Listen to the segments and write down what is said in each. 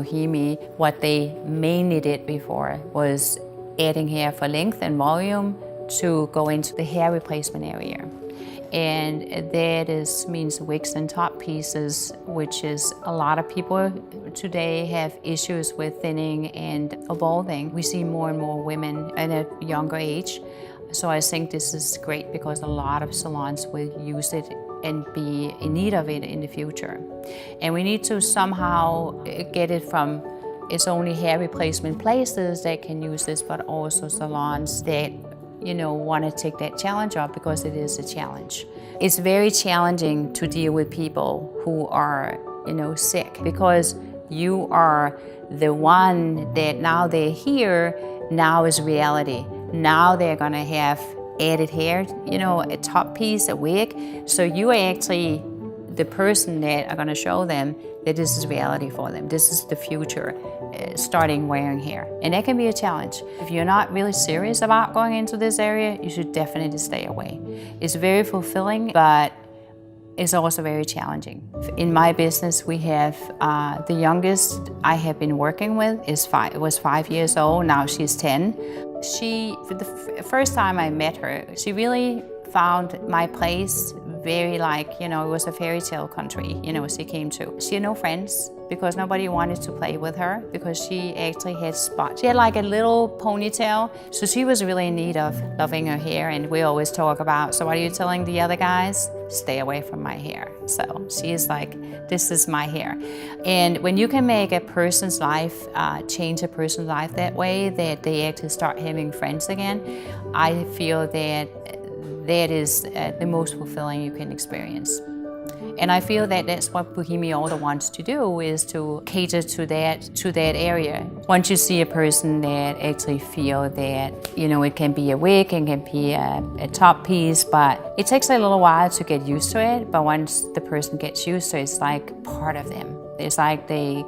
Bohyme, what they mainly did before was adding hair for length and volume to go into the hair replacement area. And that means wigs and top pieces, which is a lot of people today have issues with thinning and balding. We see more and more women at a younger age. So I think this is great because a lot of salons will use it and be in need of it in the future. And we need to somehow get it from it's only hair replacement places that can use this, but also salons that want to take that challenge up, because it is a challenge. It's very challenging to deal with people who are, sick, because you are the one that now they're here, now is reality. Now they're gonna have added hair, a top piece, a wig. So you are actually the person that are gonna show them that this is reality for them. This is the future, starting wearing hair. And that can be a challenge. If you're not really serious about going into this area, you should definitely stay away. It's very fulfilling, but it's also very challenging. In my business, we have the youngest I have been working with was 5 years old, now she's 10. For the first time I met her, she really found my place very it was a fairy tale country, she came to. She had no friends because nobody wanted to play with her because she actually had spots. She had like a little ponytail, so she was really in need of loving her hair, and we always talk about, so what are you telling the other guys? Stay away from my hair. So she is like, this is my hair. And when you can make a person's life, change a person's life that way, that they actually start having friends again, I feel that is the most fulfilling you can experience. And I feel that that's what Bohyme also wants to do, is to cater to that area. Once you see a person that actually feel that, it can be a wig, it can be a top piece, but it takes a little while to get used to it. But once the person gets used to it, it's like part of them. It's like they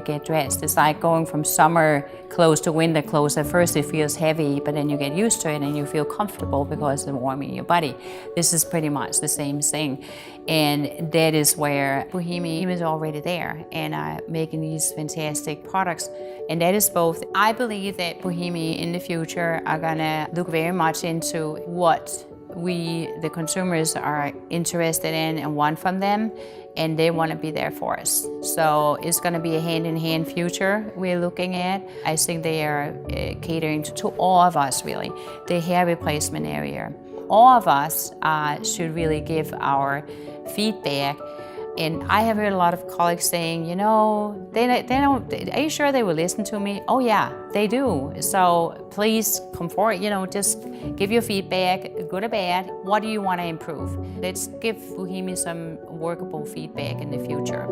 get dressed. It's like going from summer clothes to winter clothes. At first it feels heavy, but then you get used to it and you feel comfortable because it's warm in your body. This is pretty much the same thing. And that is where Bohyme is already there and making these fantastic products. And that is both. I believe that Bohyme in the future are gonna look very much into what the consumers are interested in and want from them, and they want to be there for us. So it's going to be a hand-in-hand future we're looking at. I think they are catering to all of us, really, the hair replacement area. All of us should really give our feedback. And I have heard a lot of colleagues saying, they don't, are you sure they will listen to me? Oh yeah, they do. So please come forward, just give your feedback, good or bad. What do you want to improve? Let's give Bohyme some workable feedback in the future.